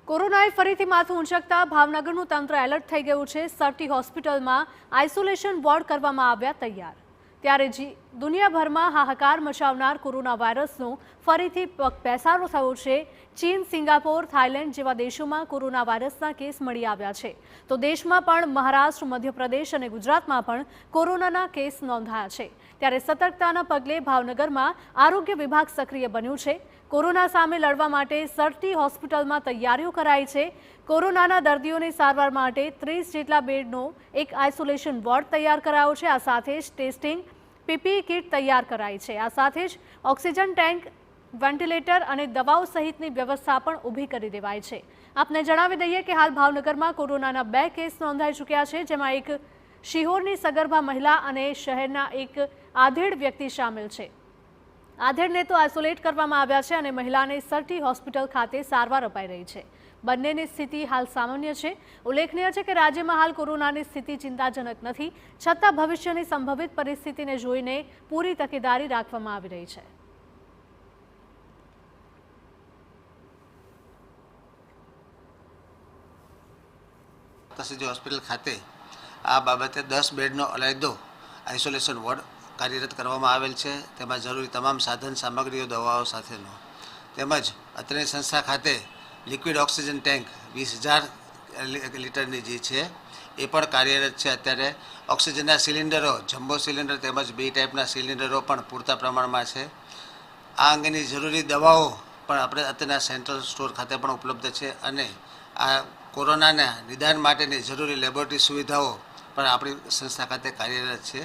કોરોનાએ ફરીથી માથું ઊંચકતા ભાવનગરનું તંત્ર એલર્ટ થઈ ગયું છે। સરટી હોસ્પિટલમાં આઇસોલેશન વોર્ડ કરવામાં આવ્યા તૈયાર। ત્યારે દુનિયાભરમાં હાહાકાર મચાવનાર કોરોના વાયરસનો ફરીથી પગપેસારો થયો છે। ચીન, સિંગાપોર, થાઇલેન્ડ જેવા દેશોમાં કોરોના વાયરસના કેસ મળી આવ્યા છે, તો દેશમાં પણ મહારાષ્ટ્ર, મધ્યપ્રદેશ અને ગુજરાતમાં પણ કોરોનાના કેસ નોંધાયા છે। ત્યારે સતર્કતાના પગલે ભાવનગરમાં આરોગ્ય વિભાગ સક્રિય બન્યું છે। કોરોના સામે લડવા માટે સરટી હોસ્પિટલમાં તૈયારીઓ કરાઈ છે। કોરોનાના દર્દીઓની સારવાર માટે 30 જેટલા બેડનો એક આઇસોલેશન વોર્ડ તૈયાર કરાયો છે। આ સાથે જ ટેસ્ટિંગ પીપીઈ કિટ તૈયાર કરાઈ છે। આ સાથે જ ઓક્સિજન ટેન્ક, વેન્ટિલેટર અને દવાઓ સહિતની વ્યવસ્થા પણ ઊભી કરી દેવાઈ છે। આપને જણાવી દઈએ કે હાલ ભાવનગરમાં કોરોનાના 2 કેસ નોંધાઈ ચૂક્યા છે, જેમાં એક શિહોરની સગર્ભા મહિલા અને શહેરના એક આધેડ વ્યક્તિ સામેલ છે। આધેડને તો આઇસોલેટ કરવામાં આવ્યા છે અને મહિલાને સરટી હોસ્પિટલ ખાતે સારવાર અપાઈ રહી છે। બંનેની સ્થિતિ હાલ સામાન્ય છે। ઉલ્લેખનીય છે કે રાજ્યમાં હાલ કોરોનાની સ્થિતિ ચિંતાજનક નથી, છતાં ભવિષ્યની સંભવિત પરિસ્થિતિને જોઈને પૂરી તકેદારી રાખવામાં આવી રહી છે। તસીજી હોસ્પિટલ ખાતે આ બાબતે 10 બેડનો અલાયદો આઇસોલેશન વોર્ડ કાર્યરત કરવામાં આવેલ છે। તેમાં જરૂરી તમામ સાધન સામગ્રીઓ, દવાઓ સાથેનો તેમજ અત્રેની સંસ્થા ખાતે લિક્વિડ ઓક્સિજન ટેન્ક 20,000 લીટરની જે છે એ પણ કાર્યરત છે। અત્યારે ઓક્સિજનના સિલિન્ડરો, જમ્બો સિલિન્ડર તેમજ 2 ટાઈપના સિલિન્ડરો પણ પૂરતા પ્રમાણમાં છે। આ અંગેની જરૂરી દવાઓ પણ આપણે અત્યારના સેન્ટ્રલ સ્ટોર ખાતે પણ ઉપલબ્ધ છે અને આ કોરોનાના નિદાન માટેની જરૂરી લેબોરેટરી સુવિધાઓ પણ આપણી સંસ્થા ખાતે કાર્યરત છે।